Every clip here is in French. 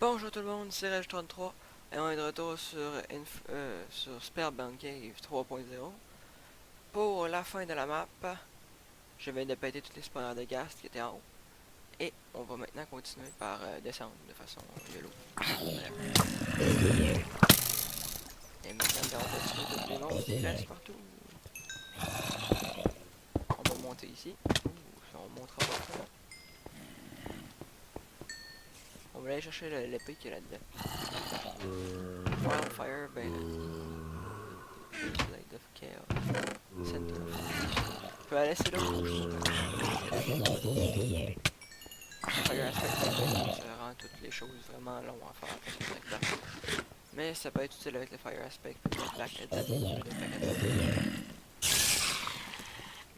Bonjour tout le monde, c'est Reg33 et on est de retour sur Spellbound Cave 3.0. Pour la fin de la map, je viens de péter tous les spawners de gaz qui étaient en haut. Et on va maintenant continuer par descendre de façon yellow. Voilà. Et maintenant on va tuer tous les monstres qui restent partout. On va monter ici. On montera pas ça. On va aller chercher l'épée qui est là-dedans. Wildfire, ben... Slide of Chaos. Center of... Je peux la laisser là. Fire Aspect, ça rend toutes les choses vraiment longues à faire parce que c'est mais ça peut être utile avec le Fire Aspect et le Black Edit.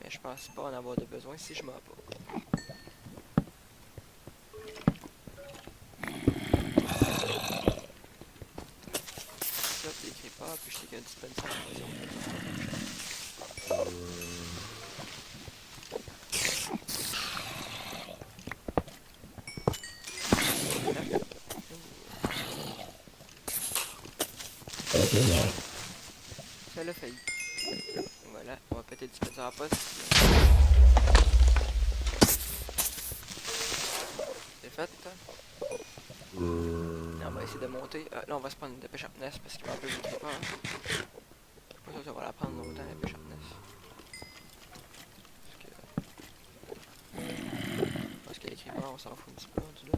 Mais je pense pas en avoir de besoin si je m'en pas. Ça, puis écrit pas, puis je sais qu'il y a un dispensaire de poison. Ça l'a failli. Voilà, on va péter le dispensaire à poste. C'est fait. On va essayer de monter. Là, on va se prendre une dépêche sharpness parce qu'il va un peu vite pas. Je suis pas sûr que ça va la prendre longtemps, la dépêche sharpness. Parce que l'écrivain, on s'en fout un petit peu rendu là.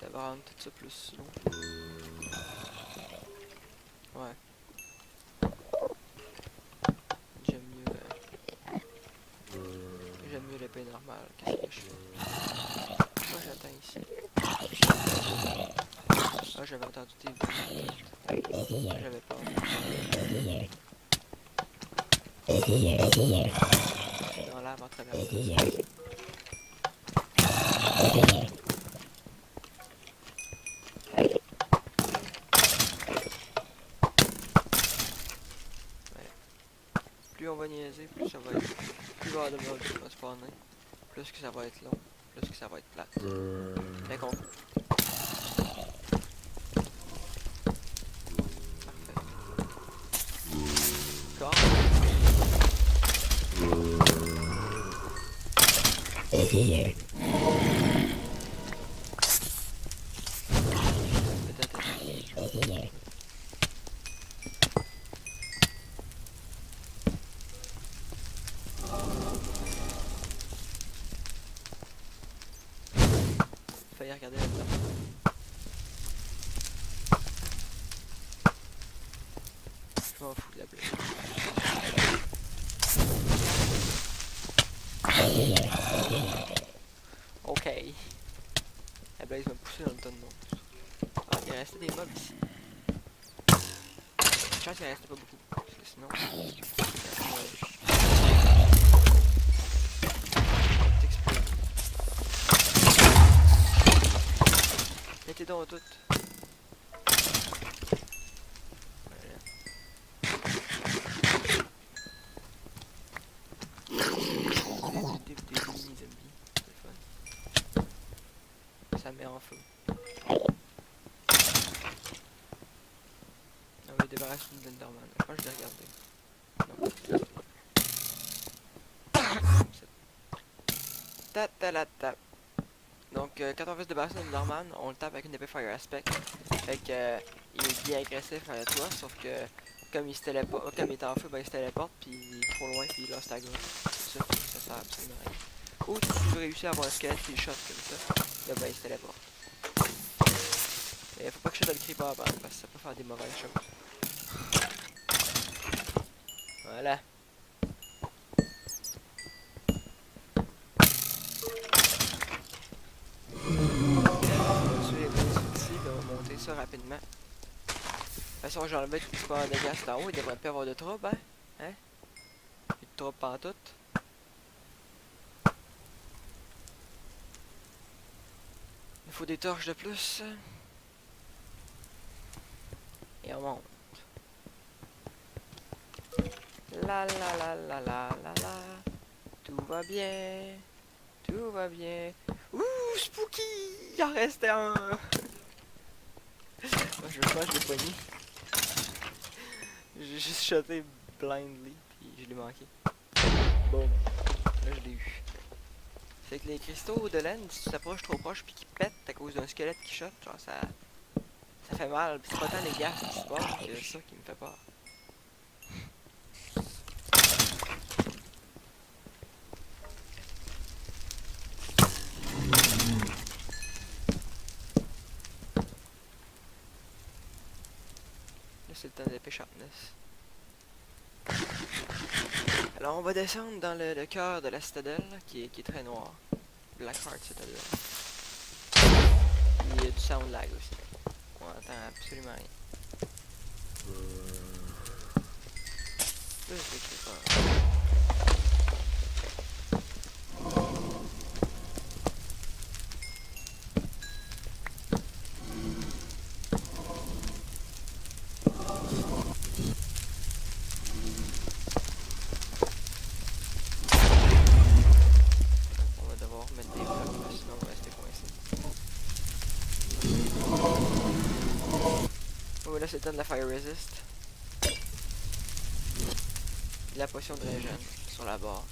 Ça va rendre tout ça plus slow. Ouais. J'aime mieux l'épée normale. Qu'est-ce que je fais? Moi j'attends ici. Ah, j'avais entendu tes bruits. J'avais peur. C'est dans l'arbre à travers le temps. Plus on va niaiser, plus ça va être... Plus il va y avoir de mobs qui va spawner. Plus que ça va être long. Plus que ça va être plate. Fait qu'on... Parfait. Corps. Failli regarder là-dedans. Je m'en fous de la blague. Ok. La blaze m'a poussé dans le tonneau. Ah, il restait des mobs ici. Je pense qu'il restait pas beaucoup. Parce que sinon... Mettez donc toutes. Voilà. Des mini-zombies. C'est fun. Ça met en feu. On va débarrasser une Denderman. Je pense que je l'ai regardé. Non. Ta. Donc, quand on veut se débarrasser d'une Norman, on le tape avec une épée Fire Aspect. Fait que, il est bien agressif à toi, sauf que, comme il se téléporte, comme il est en feu, ben il se téléporte, puis il est trop loin, puis il lost ta gueule. Ça sert absolument rien. Ou si tu veux réussir à avoir un squelette qui shot comme ça, là ben il se téléporte. Mais faut pas que je shot le creeper avant, parce que ça peut faire des mauvaises choses. Voilà. On va monter ça rapidement. De toute façon, j'ai enlevé tout le sport de gaz en haut, il devrait plus avoir de trouble, hein? Hein? Plus de trouble pantoute. Il faut des torches de plus. Et on monte. La la la la la la la. Tout va bien. Tout va bien. Ouh, spooky! Il en restait un. Moi, je pense que je l'ai pogné. J'ai juste shoté blindly, puis je l'ai manqué. Boom. Là, je l'ai eu. C'est que les cristaux de laine, si tu t'approches trop proche puis qu'ils pètent à cause d'un squelette qui shot, genre ça fait mal. Pis c'est pas tant les gaz qui se passent que ça qui me fait peur. Là, c'est le temps d'épée sharpness. Alors, on va descendre dans le cœur de la citadelle, qui est très noir. Blackheart Citadel. Il y a du sound lag aussi. On entend absolument rien. Là, je l'écris pas. On va devoir mettre des blocs, sinon on va rester coincé. Oh, là, c'est le temps de la Fire Resist. De la potion de régène sur la barre.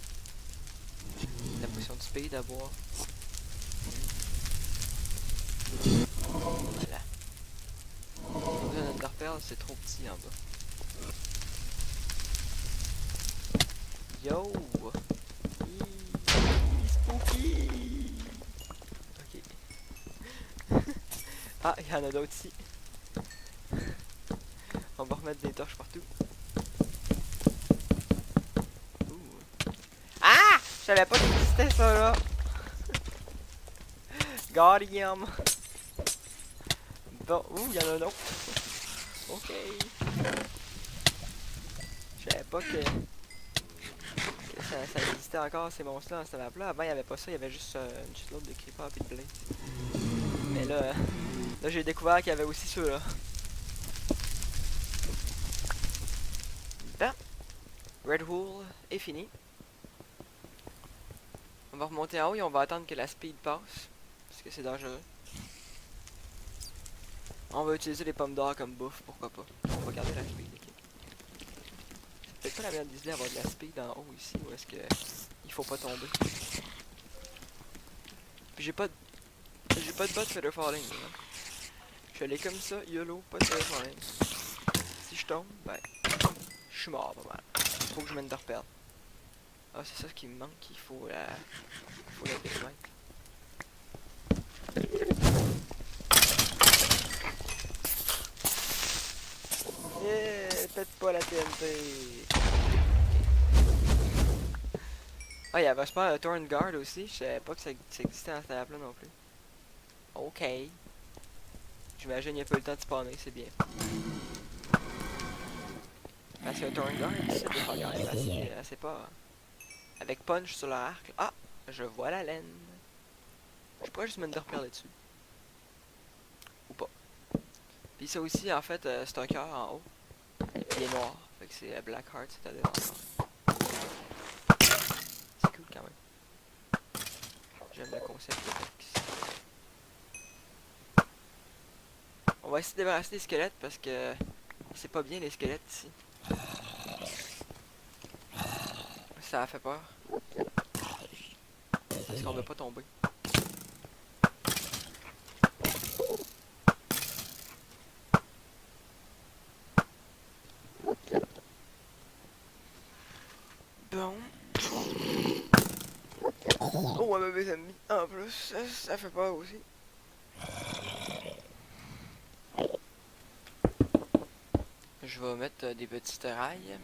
De la potion de speed à boire. Voilà. Notre perle, c'est trop petit en bas. Yo! Spooky! Ok. Ah, il y en a d'autres ici. On va remettre des torches partout. Ouh. Ah! Je savais pas qu'il existait ça là! Guardium! Bon, ouh, il y en a un autre. Ok. Je savais pas que ça existait encore ces monstres-là dans cette map-là. Avant, il n'y avait pas ça, il y avait juste une shitload de creepers et de blades. Mais là, là j'ai découvert qu'il y avait aussi ceux-là. Bon, Red Wool est fini. On va remonter en haut et on va attendre que la speed passe. Parce que c'est dangereux. On va utiliser les pommes d'or comme bouffe, pourquoi pas. On va garder la speed, ok. C'est peut-être pas la meilleure idée d'avoir de la speed en haut ici, ou est-ce que il faut pas tomber. Puis j'ai pas de bot feather falling. Hein. Je suis allé comme ça, YOLO, pas de feather falling. Si je tombe, ben, je suis mort pas mal. Faut que je mène de reperdre. Ah, c'est ça qui me manque, il faut la démettre. Yeah, pète pas la TNT. Ah, il y avait pas un Thorn Guard aussi, je savais pas que ça existait dans cette map là non plus. Ok. J'imagine qu'il a pas eu le temps de spawner, c'est bien. Parce qu'un Thorn Guard, c'est des fois quand même assez pas. Avec punch sur l'arc. Ah, je vois la laine. Je pourrais juste me repérer dessus. Ou pas. Puis ça aussi, en fait, c'est un cœur en haut. Il est noir. Fait que c'est Blackheart, c'est-à-dire encore. C'est cool quand même. J'aime le concept de Vex. On va essayer de débarrasser des squelettes parce que c'est pas bien les squelettes ici. Ça fait peur. Parce qu'on veut pas tomber. Bon. Oh, un bébé ennemis. En plus, ça fait peur aussi. Je vais mettre des petites rails.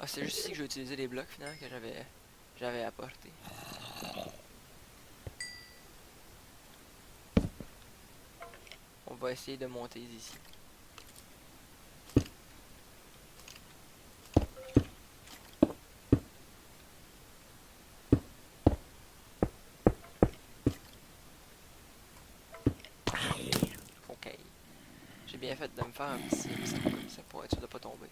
Ah, c'est juste ici que je vais utiliser les blocs finalement que j'avais apporté. On va essayer de monter ici. Ok. J'ai bien fait de me faire un petit trou comme ça pour être sûr de pas tomber.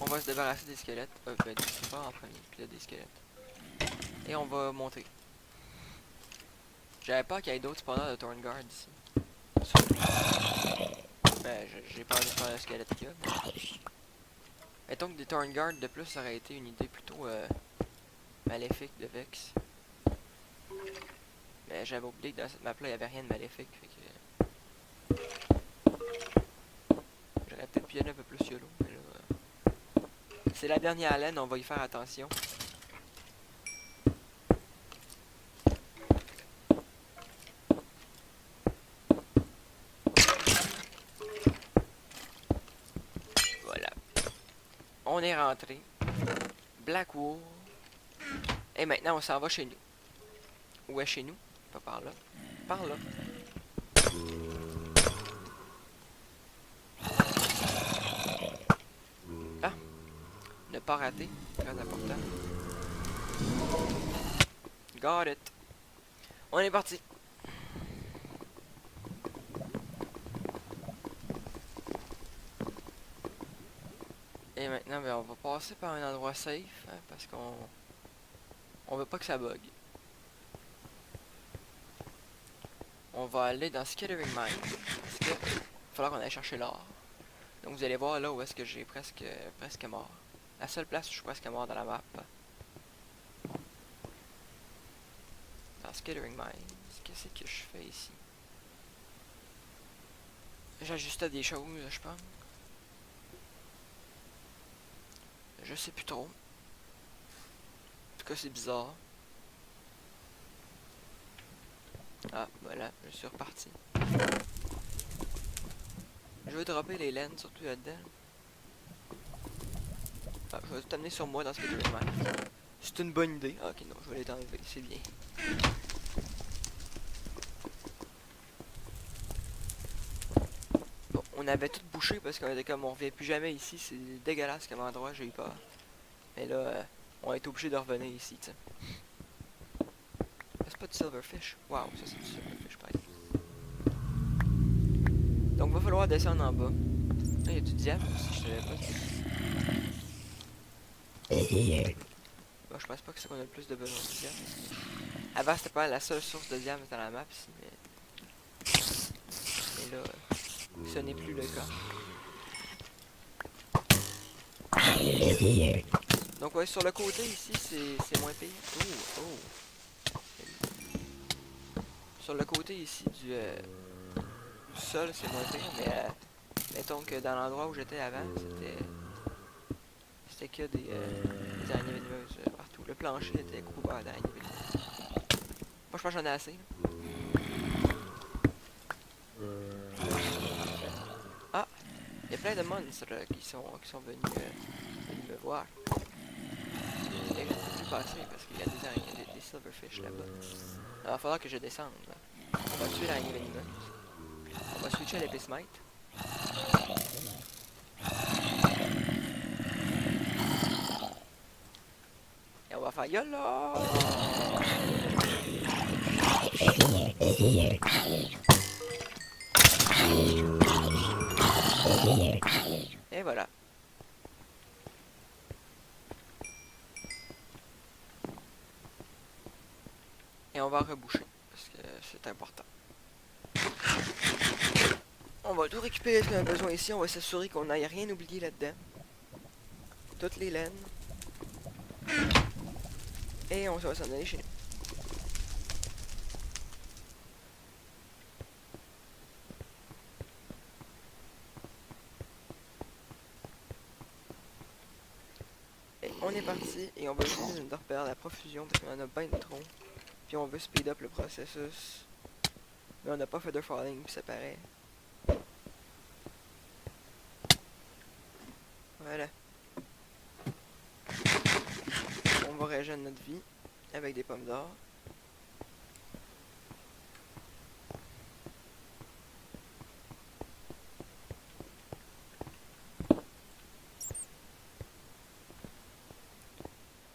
On va se débarrasser des squelettes. Ben, des creepers en premier, puis là des squelettes. Et on va monter. J'avais peur qu'il y ait d'autres spawners de Thorngard ici. Ben, j'ai peur de faire le squelette qu'il y a. Mettons que des Thorngard de plus, ça aurait été une idée plutôt maléfique de Vex. Mais j'avais oublié que dans cette map-là, il n'y avait rien de maléfique. Fait que... J'aurais peut-être pu y aller un peu plus YOLO. Mais là, c'est la dernière laine, on va y faire attention. Voilà. On est rentré. Blackwood. Et maintenant, on s'en va chez nous. Où est chez nous? Pas par là. Par là. Ah! Ne pas rater. Très important. Got it. On est parti. Et maintenant, ben, on va passer par un endroit safe. Hein, parce qu'on veut pas que ça bug. On va aller dans Skittering Mine. Parce que il va falloir qu'on aille chercher l'or. Donc vous allez voir là où est-ce que j'ai presque mort. La seule place où je suis presque mort dans la map. Dans Skittering Mine. Qu'est-ce que je fais ici? J'ajustais des choses, je pense. Je sais plus trop. En tout cas, c'est bizarre. Ah, voilà, je suis reparti. Je veux dropper les laines, surtout là-dedans. Ah, je vais tout amener sur moi dans ce que je vais faire. C'est une bonne idée. Ah, ok, non, je vais les enlever, c'est bien. Bon, on avait tout bouché parce qu'on était comme on revient plus jamais ici. C'est dégueulasse comme endroit, j'ai eu peur. Mais là, on a été obligé de revenir ici, tu sais. C'est pas du silverfish. Waouh, ça c'est du silverfish, par exemple. Donc, va falloir descendre en bas. Là, il y a du diamant aussi, je savais pas. Bon, je pense pas que c'est qu'on a le plus de besoin de diamant. Avant, c'était pas la seule source de diamant dans la map ici, mais là, ce n'est plus le cas. Donc, ouais, sur le côté ici, c'est moins pire. Oh, oh. Sur le côté ici du sol, c'est moins pire, mais mettons que dans l'endroit où j'étais avant, c'était que des araignées venimeuses partout. Le plancher était couvert d'araignées venimeuses. Moi, je pense que j'en ai assez. Ah! Il y a plein de monstres qui sont venus me voir. Et je ne peux plus passer parce qu'il y a des araignées, des silverfish là-bas. Alors, il va falloir que je descende. Là. On va tuer l'araignée venimeuse. On va switcher à l'épée smite. Et on va faire YOLO! Et voilà. Et on va reboucher, parce que c'est important. On va tout récupérer ce qu'on a besoin ici, on va s'assurer qu'on n'aille rien oublier là-dedans. Toutes les laines. Et on va s'en aller chez nous. Et on est parti, et on va utiliser une perle à profusion, parce qu'on en a bien trop. Puis on veut speed up le processus. Mais on n'a pas feather falling, puis ça paraît. Voilà. On va régénérer notre vie avec des pommes d'or.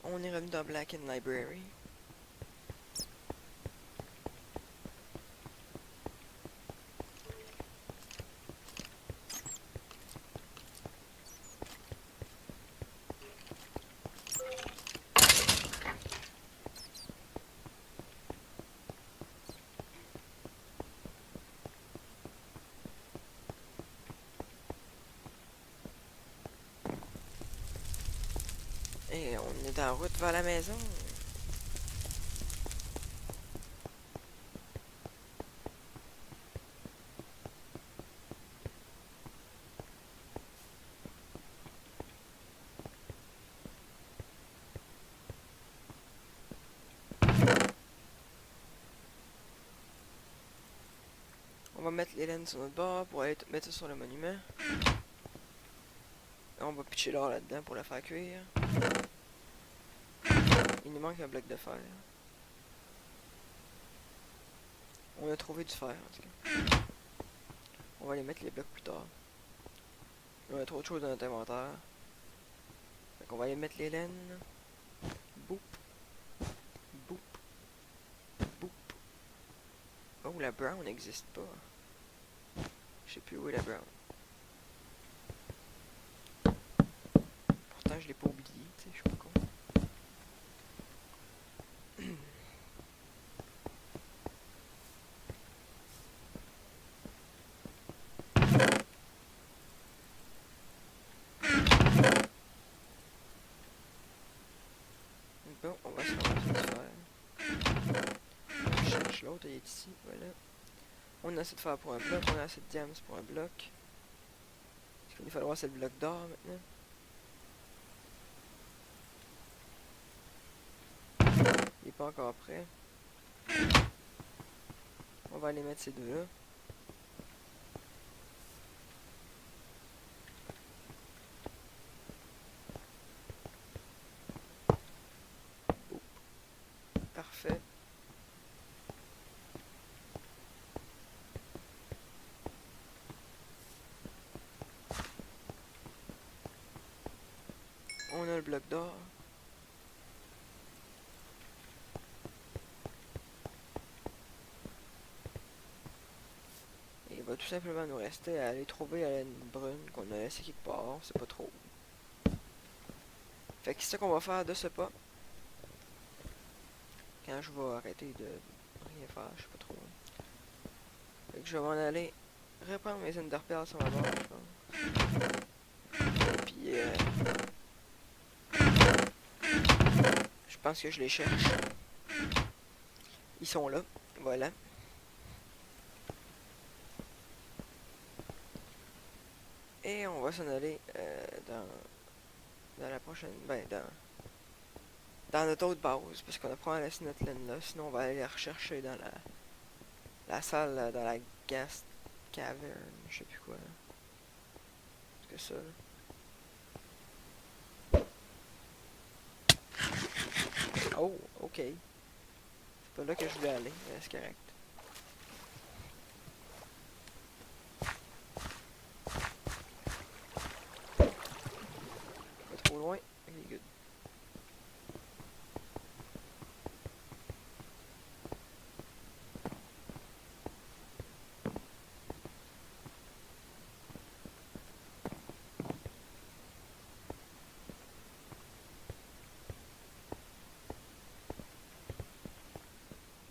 On est revenu dans Blackened Library. Et on est en route vers la maison. On va mettre les laines sur notre bord pour aller mettre ça sur le monument. Et on va pitcher l'or là-dedans pour la faire cuire. Il nous manque un bloc de fer. On a trouvé du fer en tout cas. On va aller mettre les blocs plus tard. On a trop de choses dans notre inventaire. Fait qu'on va aller mettre les laines. Boop. Boop. Boop. Oh, la brown n'existe pas. Je sais plus où est la brown. Pourtant, je l'ai pas oublié, tu sais, je suis pas con. Bon, on va se ramasser du fer. Je cherche l'autre, il est ici, voilà. On a assez de fer pour un bloc, on a assez de diams pour un bloc. Ce qu'il va falloir, c'est le bloc d'or maintenant. Il est pas encore prêt. On va aller mettre ces deux-là. Parfait. On a le bloc d'or. Et il va tout simplement nous rester à aller trouver la laine brune qu'on a laissée quelque part, on sait pas trop. Fait que c'est ça qu'on va faire de ce pas. Quand je vais arrêter de rien faire, je sais pas trop. Fait que je vais m'en aller reprendre mes enderpearls sur ma barre, je pense. Puis je pense que je les cherche. Ils sont là, voilà. Et on va s'en aller dans la prochaine, dans notre autre base, parce qu'on a probablement laissé notre laine là, sinon on va aller la rechercher dans la salle, dans la gas cavern, je sais plus quoi. Que ça, là. Oh, ok. C'est pas là que je voulais aller, mais c'est correct. Pas trop loin, ok, good.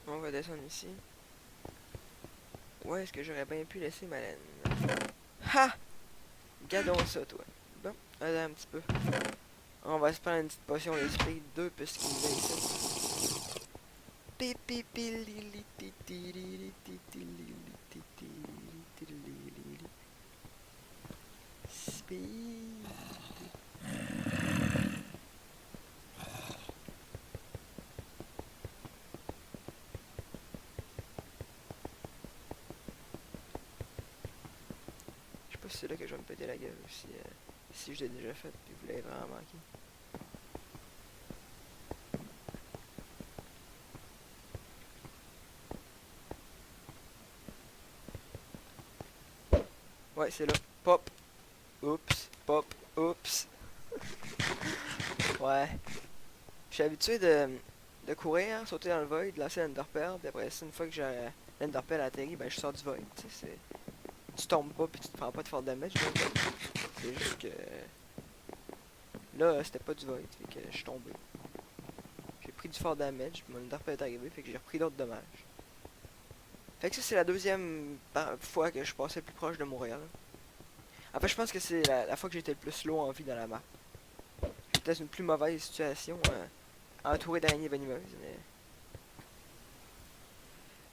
On va descendre ici. Où est-ce que j'aurais bien pu laisser ma laine? Ha! Gardons ça, toi. Bon, allez un petit peu. On va se prendre une petite potion de speed 2 puisqu'il nous a ici. Speed. Je sais pas si c'est là que je vais me péter la gueule ou si je l'ai déjà fait puis vous l'avez vraiment manqué. Ouais, c'est là. Pop. Oups. Pop. Oups. Ouais. Je suis habitué de courir, sauter dans le void, lancer l'enderpearl, puis après ça, une fois que j'ai l'enderpearl atterri, ben je sors du void. Tu tombes pas puis tu te prends pas de fort damage. C'est juste que là, c'était pas du void, fait que je suis tombé. J'ai pris du fort damage, puis mon enderpearl est arrivé, fait que j'ai repris d'autres dommages. Fait que ça, c'est la deuxième fois que je passais le plus proche de Montréal. En fait, je pense que c'est la fois que j'étais le plus low en vie dans la map. j'étais dans une plus mauvaise situation, entouré d'araignées venimeuses.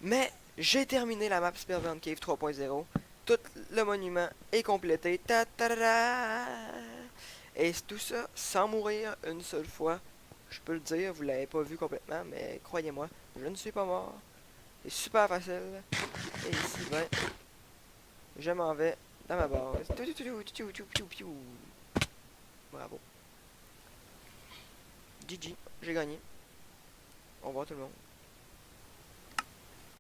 Mais j'ai terminé la map Spellbound Cave 3.0. Tout le monument est complété. Ta -ta -ta -ta. Et tout ça sans mourir une seule fois. Je peux le dire, vous l'avez pas vu complètement, mais croyez-moi, je ne suis pas mort. C'est super facile. Et ici, ben, je m'en vais dans ma base. Bravo. GG, j'ai gagné. Au revoir tout le monde.